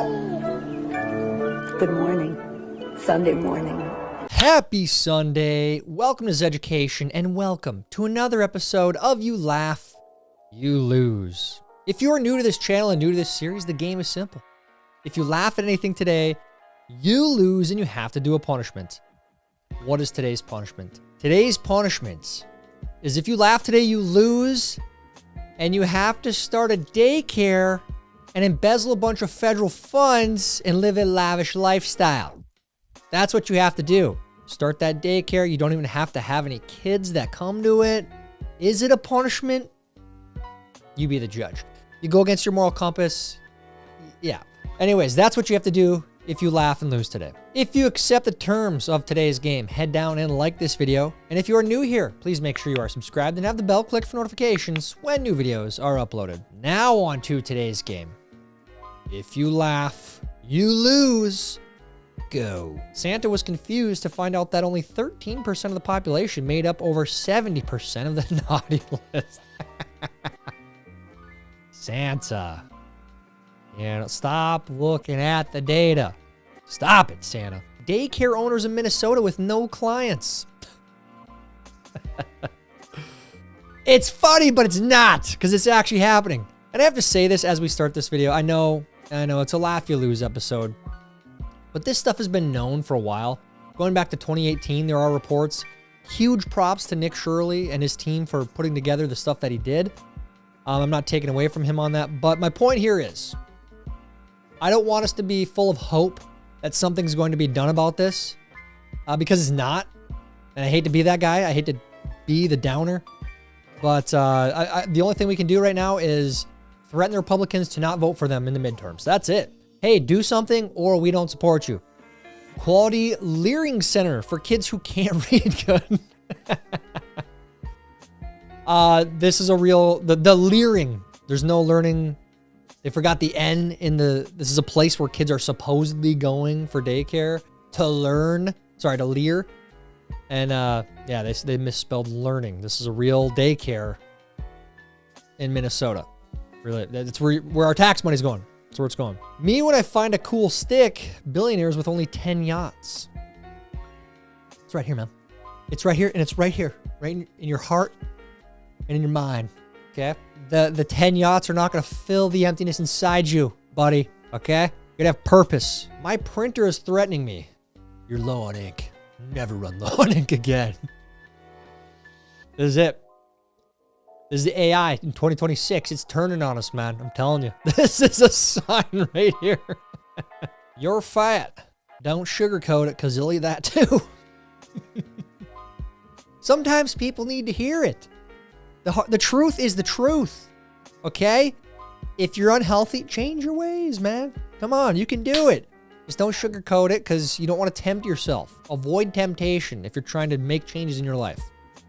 Good morning. Sunday morning. Happy Sunday. Welcome to Zeducation and welcome to another episode of You Laugh, You Lose. If you are new to this channel and new to this series, the game is simple. If you laugh at anything today, you lose and you have to do a punishment. What is today's punishment? Today's punishment is if you laugh today, you lose and you have to start a daycare and embezzle a bunch of federal funds and live a lavish lifestyle. That's what you have to do. Start that daycare. You don't even have to have any kids that come to it. Is it a punishment? You be the judge. You go against your moral compass. Yeah. Anyways, that's what you have to do if you laugh and lose today. If you accept the terms of today's game, head down and like this video. And if you are new here, please make sure you are subscribed and have the bell clicked for notifications when new videos are uploaded. Now on to today's game. If you laugh, you lose. Go. Santa was confused to find out that only 13% of the population made up over 70% of the naughty list. Santa. Stop looking at the data. Stop it, Santa. Daycare owners in Minnesota with no clients. It's funny, but it's not, because it's actually happening. And I have to say this as we start this video. I know, it's a laugh you lose episode. But this stuff has been known for a while. Going back to 2018, there are reports. Huge props to Nick Shirley and his team for putting together the stuff that he did. I'm not taking away from him on that. But my point here is, I don't want us to be full of hope that something's going to be done about this. Because it's not. And I hate to be that guy. I hate to be the downer. But the only thing we can do right now is threaten the Republicans to not vote for them in the midterms. That's it. Hey, do something or we don't support you. Quality Learning Center for kids who can't read good. This is a real, the leering. There's no learning. They forgot the N in this is a place where kids are supposedly going for daycare to learn. Sorry, to leer. And yeah, they misspelled learning. This is a real daycare in Minnesota. Really, that's where our tax money's going. That's where it's going. Me, when I find a cool stick, billionaires with only 10 yachts. It's right here, man. It's right here, and it's right here. Right in your heart and in your mind, okay? The 10 yachts are not going to fill the emptiness inside you, buddy, okay? You're going to have purpose. My printer is threatening me. You're low on ink. Never run low on ink again. This is it. This is the AI in 2026. It's turning on us, man. I'm telling you. This is a sign right here. You're fat. Don't sugarcoat it, because you'll eat that too. Sometimes people need to hear it. The truth is the truth. Okay? If you're unhealthy, change your ways, man. Come on, you can do it. Just don't sugarcoat it, because you don't want to tempt yourself. Avoid temptation if you're trying to make changes in your life.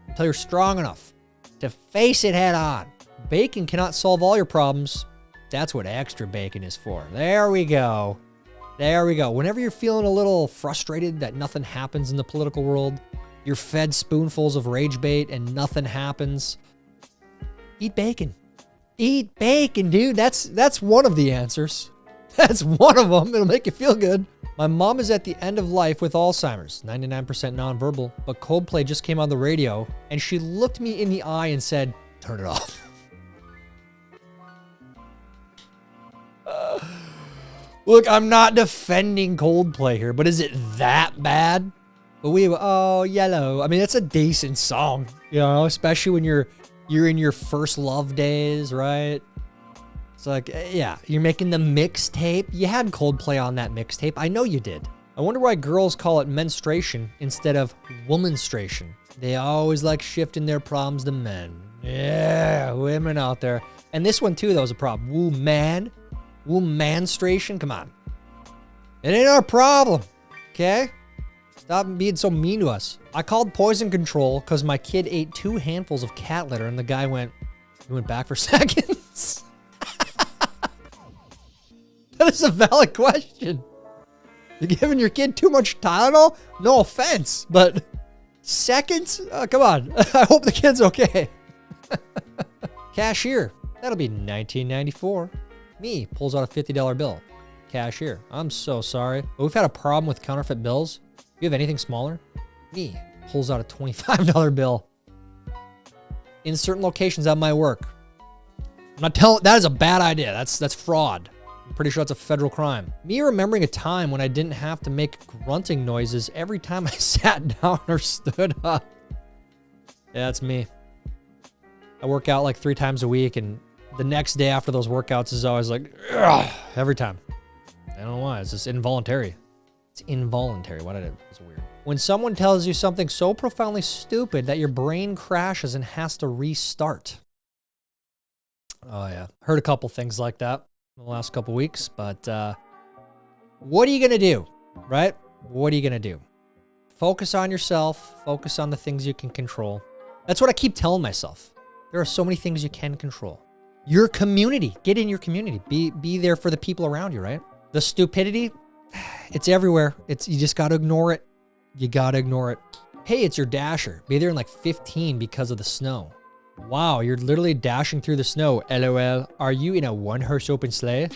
Until you're strong enough to face it head on. Bacon cannot solve all your problems. That's what extra bacon is for. There we go. There we go. Whenever you're feeling a little frustrated that nothing happens in the political world, you're fed spoonfuls of rage bait and nothing happens, eat bacon. Eat bacon, dude. That's one of the answers. That's one of them. It'll make you feel good. My mom is at the end of life with Alzheimer's, 99% nonverbal, but Coldplay just came on the radio and she looked me in the eye and said, "Turn it off." Look, I'm not defending Coldplay here, but is it that bad? But oh, yellow. I mean, it's a decent song, you know, especially when you're in your first love days, right? It's like, yeah, you're making the mixtape. You had Coldplay on that mixtape. I know you did. I wonder why girls call it menstruation instead of womanstration. They always like shifting their problems to men. Yeah, women out there. And this one too, that was a problem. Womanstration. Come on. It ain't our problem. Okay? Stop being so mean to us. I called poison control because my kid ate 2 handfuls of cat litter and the guy went back for seconds. That is a valid question. You're giving your kid too much Tylenol? No offense, but seconds? Come on. I hope the kid's okay. Cashier. That'll be $19.94. Me pulls out a $50 bill. cashier. I'm so sorry. But we've had a problem with counterfeit bills. If you have anything smaller, me pulls out a $25 bill. In certain locations at my work. I'm not telling, that is a bad idea. That's fraud. I'm pretty sure that's a federal crime. Me remembering a time when I didn't have to make grunting noises every time I sat down or stood up. Yeah, that's me. I work out like 3 times a week, and the next day after those workouts is always like, ugh, every time. I don't know why. It's just involuntary. It's involuntary. Why did it? It's weird. When someone tells you something so profoundly stupid that your brain crashes and has to restart. Oh, yeah. Heard a couple things like that in the last couple weeks, but what are you going to do, right? What are you going to do? Focus on yourself. Focus on the things you can control. That's what I keep telling myself. There are so many things you can control. Your community. Get in your community. Be there for the people around you, right? The stupidity, it's everywhere. You just got to ignore it. You got to ignore it. Hey, it's your dasher. Be there in like 15 because of the snow. Wow, you're literally dashing through the snow. LOL. Are you in a one-horse open sleigh?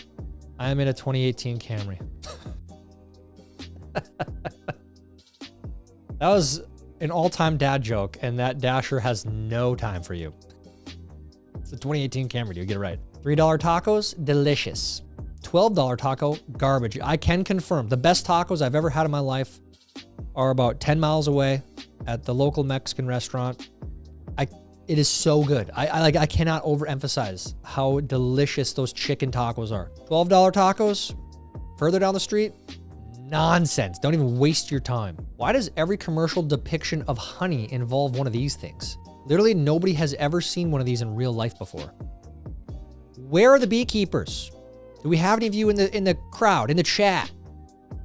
I am in a 2018 Camry. That was an all-time dad joke, and that dasher has no time for you. It's a 2018 Camry, dude. Get it right. $3 tacos, delicious. $12 taco, garbage. I can confirm the best tacos I've ever had in my life are about 10 miles away at the local Mexican restaurant. It is so good. I cannot overemphasize how delicious those chicken tacos are. $12 tacos, further down the street, nonsense. Don't even waste your time. Why does every commercial depiction of honey involve one of these things? Literally nobody has ever seen one of these in real life before. Where are the beekeepers? Do we have any of you in the crowd, in the chat?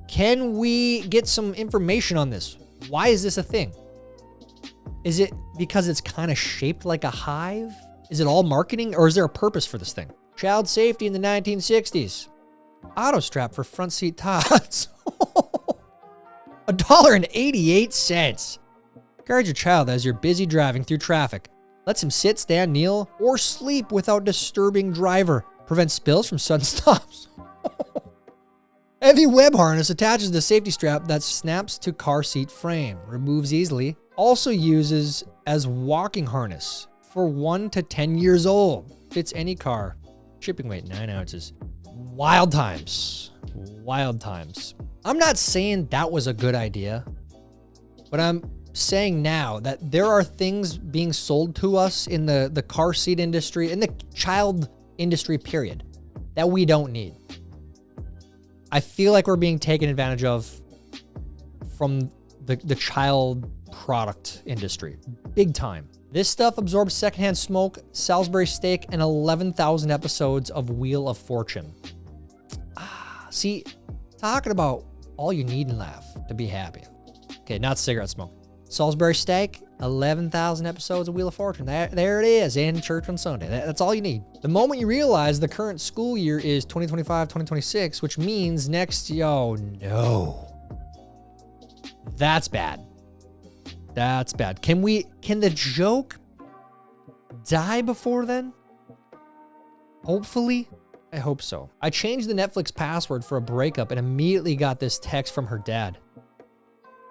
Can we get some information on this? Why is this a thing? Is it because it's kind of shaped like a hive? Is it all marketing, or is there a purpose for this thing? Child safety in the 1960s. Auto strap for front seat tots. $1.88. Guard your child as you're busy driving through traffic. Lets him sit, stand, kneel, or sleep without disturbing driver. Prevents spills from sudden stops. Heavy web harness attaches the safety strap that snaps to car seat frame. Removes easily. Also uses as walking harness for 1 to 10 years old. Fits any car. Shipping weight 9 ounces. Wild times. Wild times. I'm not saying that was a good idea, but I'm saying now that there are things being sold to us in the car seat industry, in the child industry period, that we don't need. I feel like we're being taken advantage of from the child product industry. Big time. This stuff absorbs secondhand smoke, Salisbury steak, and 11,000 episodes of Wheel of Fortune. See, talking about all you need in life to be happy. Okay, not cigarette smoke. Salisbury steak, 11,000 episodes of Wheel of Fortune. There it is, in church on Sunday. That's all you need. The moment you realize the current school year is 2025, 2026, which means next, no. That's bad. That's bad. Can the joke die before then? Hopefully. I hope so. I changed the Netflix password for a breakup and immediately got this text from her dad.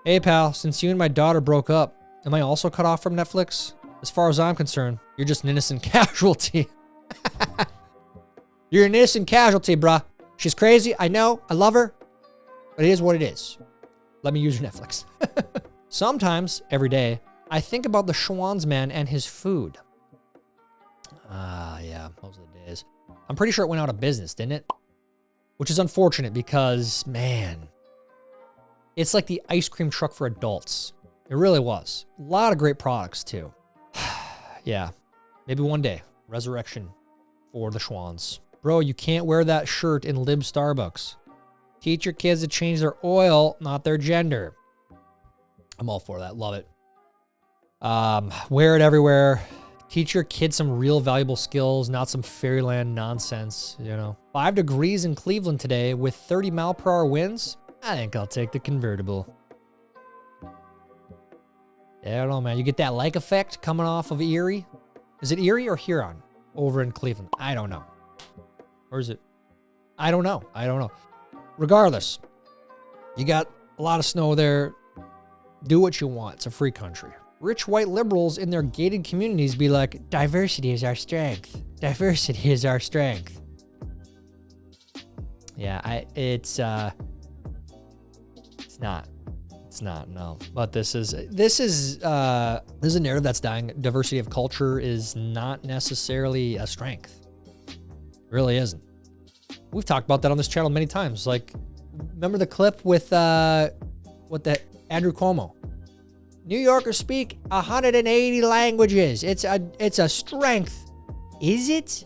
Hey pal, since you and my daughter broke up, am I also cut off from Netflix? As far as I'm concerned, you're just an innocent casualty. You're an innocent casualty, bruh. She's crazy, I know, I love her, but it is what it is. Let me use your Netflix. Sometimes, every day, I think about the Schwanzman and his food. Yeah, most of the days. I'm pretty sure it went out of business, didn't it? Which is unfortunate because, man, it's like the ice cream truck for adults. It really was. A lot of great products, too. Yeah, maybe one day, resurrection for the Schwans. Bro, you can't wear that shirt in Lib Starbucks. Teach your kids to change their oil, not their gender. I'm all for that. Love it. Wear it everywhere. Teach your kids some real valuable skills, not some fairyland nonsense, you know. 5 degrees in Cleveland today with 30 mile per hour winds. I think I'll take the convertible. Yeah, I don't know, man. You get that like effect coming off of Erie. Is it Erie or Huron over in Cleveland? I don't know. Or is it? I don't know. regardless, you got a lot of snow there. Do what you want. It's a free country. Rich white liberals in their gated communities be like, diversity is our strength. Diversity is our strength. Yeah, it's not. It's not, no. But this is a narrative that's dying. Diversity of culture is not necessarily a strength. It really isn't. We've talked about that on this channel many times. Like, remember the clip with Andrew Cuomo? New Yorkers speak 180 languages. It's a strength. Is it?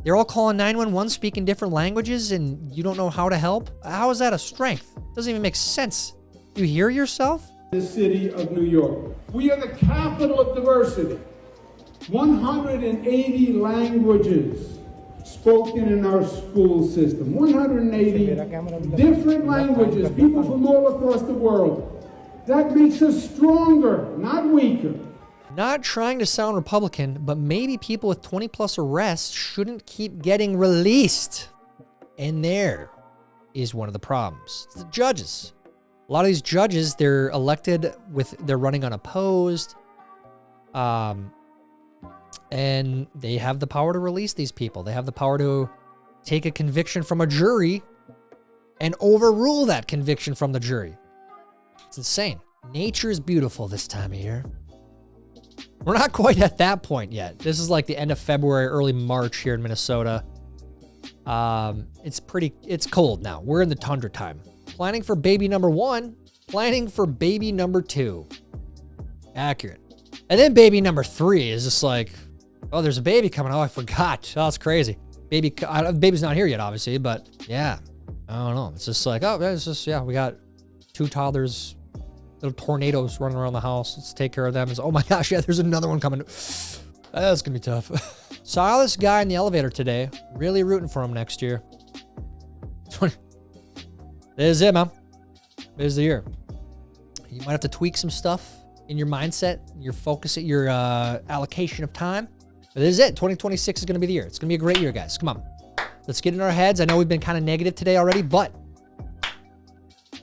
They're all calling 911 speaking different languages and you don't know how to help? How is that a strength? Doesn't even make sense. You hear yourself? The city of New York. We are the capital of diversity. 180 languages spoken in our school system. 180 different languages, people from all across the world. That makes us stronger, not weaker. Not trying to sound Republican, but maybe people with 20 plus arrests shouldn't keep getting released. And there is one of the problems. It's the judges. A lot of these judges, they're elected they're running unopposed. And they have the power to release these people. They have the power to take a conviction from a jury and overrule that conviction from the jury. It's insane. Nature is beautiful this time of year. We're not quite at that point yet. This is like the end of February, early March here in Minnesota. It's cold now. We're in the tundra time. Planning for baby number 1, planning for baby number 2. Accurate. And then baby number 3 is just like, oh, there's a baby coming. Oh, I forgot. Oh, that's crazy. Baby's not here yet, obviously, but yeah, I don't know. It's just like, oh, it's just, yeah, we got 2 toddlers, little tornadoes running around the house. Let's take care of them. It's, oh my gosh, yeah, there's another one coming. That's gonna be tough. Saw this guy in the elevator today. Really rooting for him next year. This is it, man. This is the year. You might have to tweak some stuff in your mindset, your focus, your allocation of time. But this is it. 2026 is going to be the year. It's going to be a great year, guys. Come on. Let's get in our heads. I know we've been kind of negative today already, but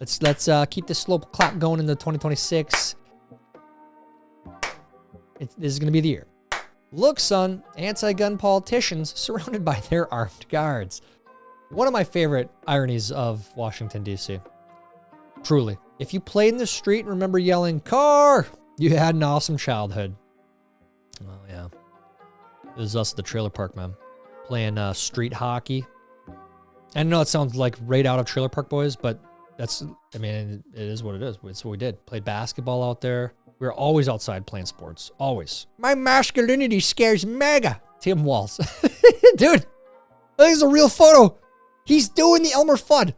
let's keep this slow clap going into 2026. This is going to be the year. Look, son, anti-gun politicians surrounded by their armed guards. One of my favorite ironies of Washington, D.C. Truly. If you played in the street and remember yelling, car, you had an awesome childhood. Oh, yeah. It was us at the trailer park, man. Playing street hockey. I know it sounds like right out of Trailer Park Boys, but it is what it is. It's what we did. Played basketball out there. We were always outside playing sports. Always. My masculinity scares mega. Tim Walls. Dude, this is a real photo. He's doing the Elmer Fudd.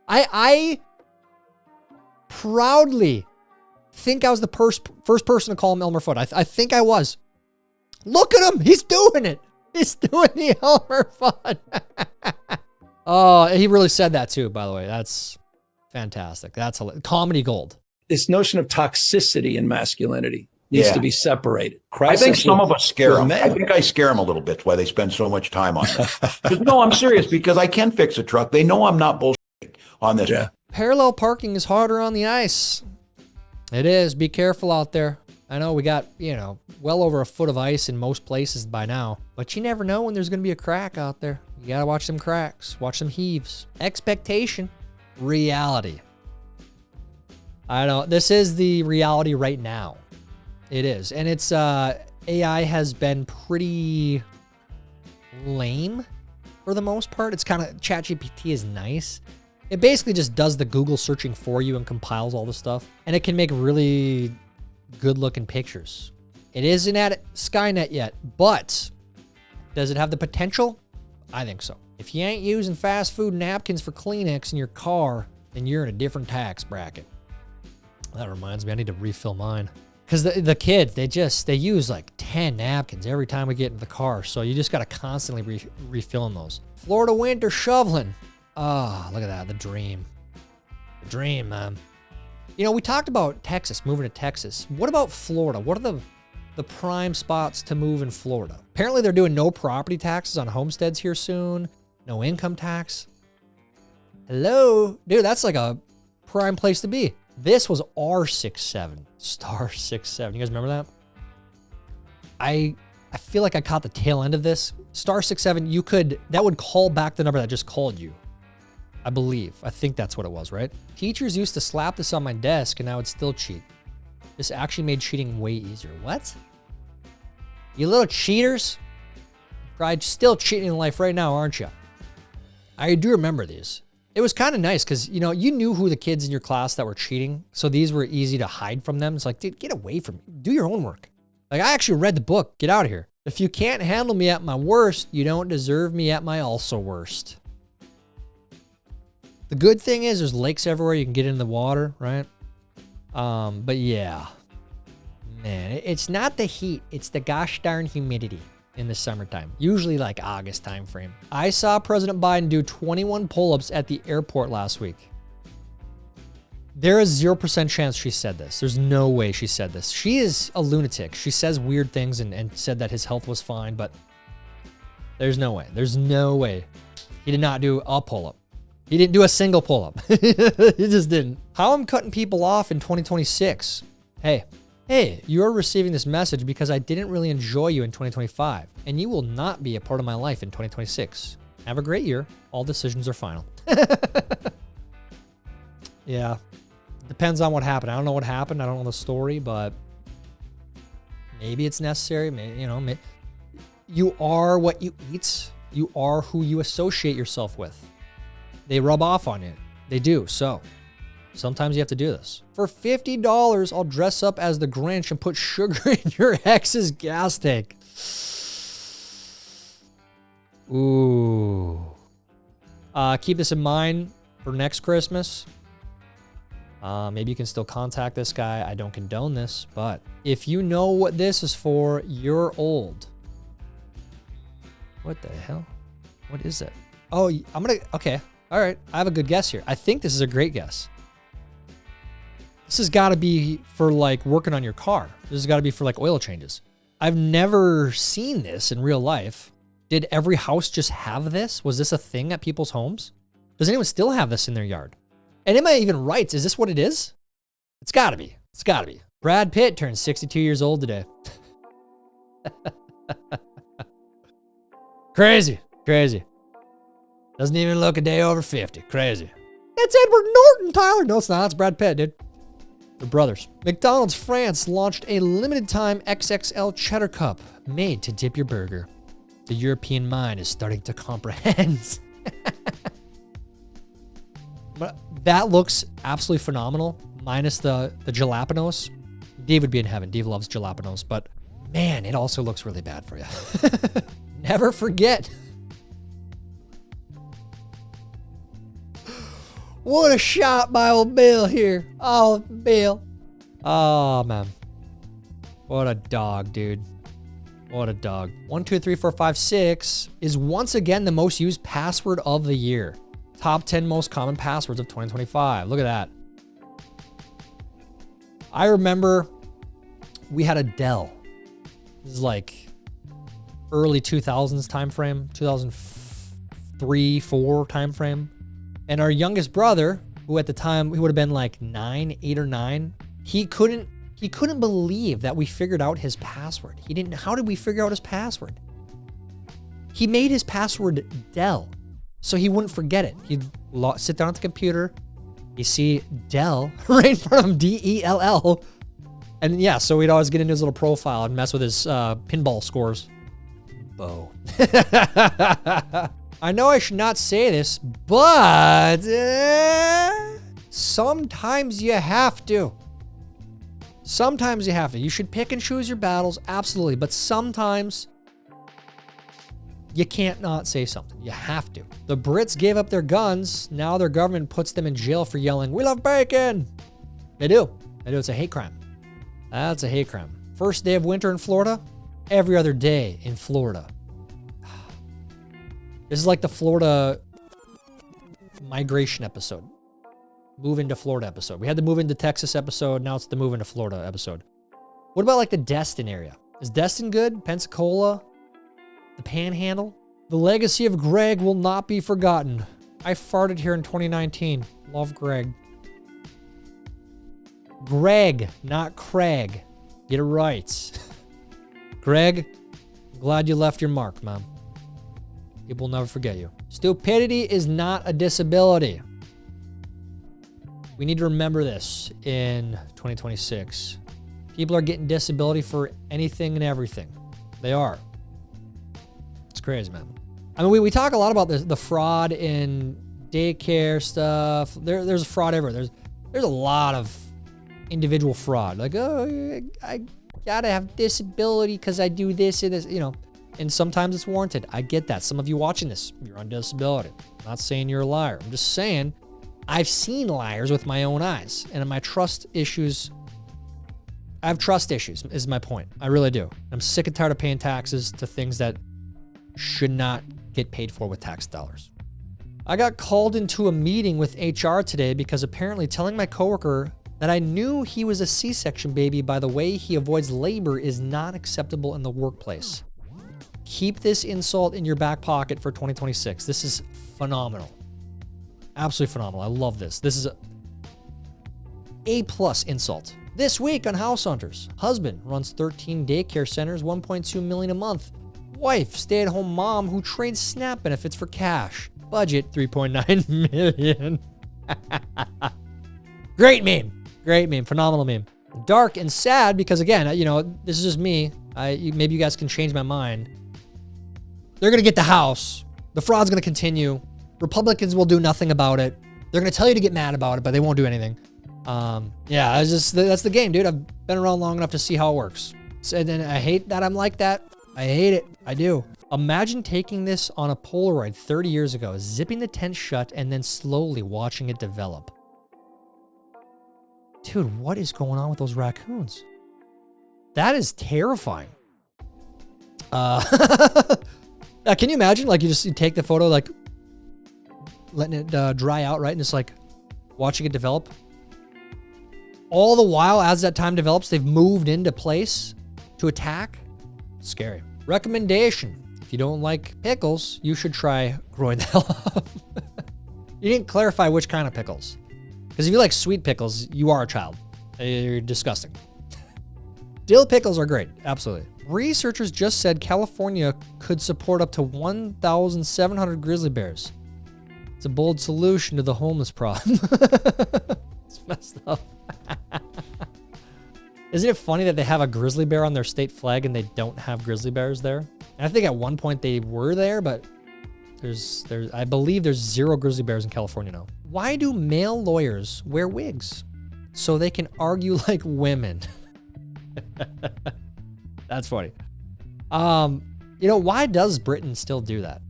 I proudly think I was the first person to call him Elmer Fudd. I think I was. Look at him. He's doing it. He's doing the Elmer Fudd. Oh, he really said that too, by the way. That's fantastic. That's comedy gold. This notion of toxicity in masculinity needs to be separated. I think some of us scare them. I think I scare them a little bit why they spend so much time on it. No, I'm serious because I can fix a truck. They know I'm not bullshitting on this. Yeah. Parallel parking is harder on the ice. It is. Be careful out there. I know we got, well over a foot of ice in most places by now, but you never know when there's going to be a crack out there. You got to watch them cracks, watch them heaves. Expectation, reality. I know this is the reality right now. It is. And it's, AI has been pretty lame for the most part. It's kind of, ChatGPT is nice. It basically just does the Google searching for you and compiles all the stuff. And it can make really good looking pictures. It isn't at Skynet yet, but does it have the potential? I think so. If you ain't using fast food napkins for Kleenex in your car, then you're in a different tax bracket. That reminds me, I need to refill mine. Because the kids, they use like 10 napkins every time we get in the car. So you just got to constantly refilling those. Florida winter shoveling. Oh, look at that. The dream. The dream, man. We talked about Texas, moving to Texas. What about Florida? What are the prime spots to move in Florida? Apparently they're doing no property taxes on homesteads here soon. No income tax. Hello? Dude, that's like a prime place to be. This was R67. Star 67. You guys remember that? I feel like I caught the tail end of this. Star 67, that would call back the number that just called you. I believe. I think that's what it was, right? Teachers used to slap this on my desk and I would still cheat. This actually made cheating way easier. What? You little cheaters? Probably still cheating in life right now, aren't you? I do remember these. It was kind of nice because, you know, you knew who the kids in your class that were cheating. So these were easy to hide from them. It's like, dude, get away from me. Do your homework. Like, I actually read the book. Get out of here. If you can't handle me at my worst, you don't deserve me at my also worst. The good thing is there's lakes everywhere. You can get in the water, right? But yeah, man, it's not the heat. It's the gosh darn humidity in the summertime, usually like August time frame. I saw President Biden do 21 pull-ups at the airport last week. There is 0% chance she said this. There's no way she said this. She is a lunatic. She says weird things and said that his health was fine, but there's no way. There's no way. He did not do a pull-up. He didn't do a single pull-up. He just didn't. How I'm cutting people off in 2026. Hey, you're receiving this message because I didn't really enjoy you in 2025, and you will not be a part of my life in 2026. Have a great year. All decisions are final. Yeah. Depends on what happened. I don't know what happened. I don't know the story, but maybe it's necessary. Maybe, you know, you are what you eat. You are who you associate yourself with. They rub off on you. They do. So sometimes you have to do this. For $50, I'll dress up as the Grinch and put sugar in your ex's gas tank. Ooh. Keep this in mind for next Christmas. Maybe you can still contact this guy. I don't condone this, but if you know what this is for, you're old. What the hell? What is it? Oh, okay. All right. I have a good guess here. I think this is a great guess. This has got to be for like working on your car. This has got to be for like oil changes. I've never seen this in real life. Did every house just have this? Was this a thing at people's homes? Does anyone still have this in their yard? And am I even right? Is this what it is? It's got to be. It's got to be. Brad Pitt turns 62 years old today. Crazy. Crazy. Doesn't even look a day over 50. Crazy. It's Edward Norton, Tyler. No, it's not. It's Brad Pitt, dude. They're brothers. McDonald's France launched a limited time XXL cheddar cup made to dip your burger. The European mind is starting to comprehend. But that looks absolutely phenomenal, minus the jalapenos. Dave would be in heaven. Dave loves jalapenos, but man, it also looks really bad for you. Never forget. What a shot by old Bill here. Oh, Bill. Oh, man. What a dog, dude. What a dog. 1, 2, 3, 4, 5, 6 is once again the most used password of the year. Top 10 most common passwords of 2025. Look at that. I remember we had a Dell. This is like early 2000s time frame, 2003, 4 time frame. And our youngest brother, who at the time he would have been like 8 or 9, he couldn't believe that we figured out his password. How did we figure out his password? He made his password Dell, so he wouldn't forget it. He'd sit down at the computer, you see Dell right in front of him, D-E-L-L. And yeah, so we'd always get into his little profile and mess with his pinball scores. Bo. I know I should not say this, but sometimes you have to. Sometimes you have to. You should pick and choose your battles, absolutely. But sometimes you can't not say something. You have to. The Brits gave up their guns. Now their government puts them in jail for yelling, "We love bacon." They do. They do. It's a hate crime. That's a hate crime. First day of winter in Florida, every other day in Florida. This is like the Florida migration episode. Move into Florida episode. We had the move into Texas episode. Now it's the move into Florida episode. What about like the Destin area? Is Destin good? Pensacola? The Panhandle? The legacy of Greg will not be forgotten. I farted here in 2019. Love Greg. Greg, not Craig. Get it right. Greg, glad you left your mark, man. People will never forget you. Stupidity is not a disability. We need to remember this in 2026. People are getting disability for anything and everything. They are. It's crazy, man. I mean, we talk a lot about the fraud in daycare stuff. There's a fraud everywhere. There's a lot of individual fraud. Like, oh, I gotta have disability because I do this and this, you know. And sometimes it's warranted. I get that. Some of you watching this, you're on disability. I'm not saying you're a liar. I'm just saying I've seen liars with my own eyes. And my trust issues, I have trust issues is my point. I really do. I'm sick and tired of paying taxes to things that should not get paid for with tax dollars. I got called into a meeting with HR today because apparently telling my coworker that I knew he was a C-section baby by the way he avoids labor is not acceptable in the workplace. Keep this insult in your back pocket for 2026. This is phenomenal. Absolutely phenomenal. I love this. This is A+ insult. This week on House Hunters, husband runs 13 daycare centers, 1.2 million a month. Wife, stay-at-home mom who trades SNAP benefits for cash. Budget, 3.9 million. Great meme. Great meme. Phenomenal meme. Dark and sad because, again, you know, this is just me. Maybe you guys can change my mind. They're going to get the House. The fraud's going to continue. Republicans will do nothing about it. They're going to tell you to get mad about it, but they won't do anything. Yeah, that's the game, dude. I've been around long enough to see how it works. And I hate that I'm like that. I hate it. I do. Imagine taking this on a Polaroid 30 years ago, zipping the tent shut, and then slowly watching it develop. Dude, what is going on with those raccoons? That is terrifying. Can you imagine? Like, you take the photo, like, letting it dry out, right? And just, like, watching it develop. All the while, as that time develops, they've moved into place to attack. Scary. Recommendation. If you don't like pickles, you should try growing the hell up. You didn't clarify which kind of pickles. Because if you like sweet pickles, you are a child. You're disgusting. Dill pickles are great. Absolutely. Researchers just said California could support up to 1,700 grizzly bears. It's a bold solution to the homeless problem. It's messed up. Isn't it funny that they have a grizzly bear on their state flag and they don't have grizzly bears there? And I think at one point they were there, but I believe there's 0 grizzly bears in California now. Why do male lawyers wear wigs? So they can argue like women. That's funny. You know, why does Britain still do that?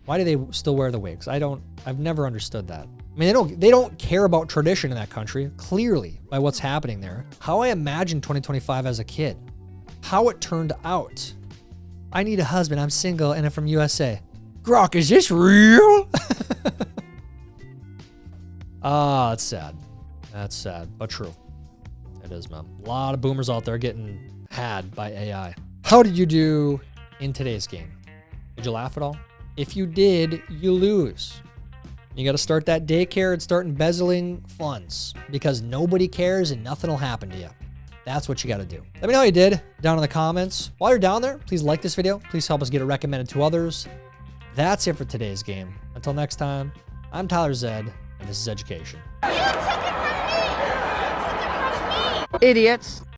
Why do they still wear the wigs? I've never understood that. I mean, they don't care about tradition in that country, clearly, by what's happening there. How I imagined 2025 as a kid. How it turned out. I need a husband, I'm single, and I'm from USA. Grok, is this real? That's sad. That's sad, but true. It is, man. A lot of boomers out there getting had by AI. How did you do in today's game? Did you laugh at all? If you did, you lose. You got to start that daycare and start embezzling funds because nobody cares and nothing will happen to you. That's what you got to do. Let me know how you did down in the comments. While you're down there, please like this video. Please help us get it recommended to others. That's it for today's game. Until next time, I'm Tyler Zed, and this is Zeducation. Idiots.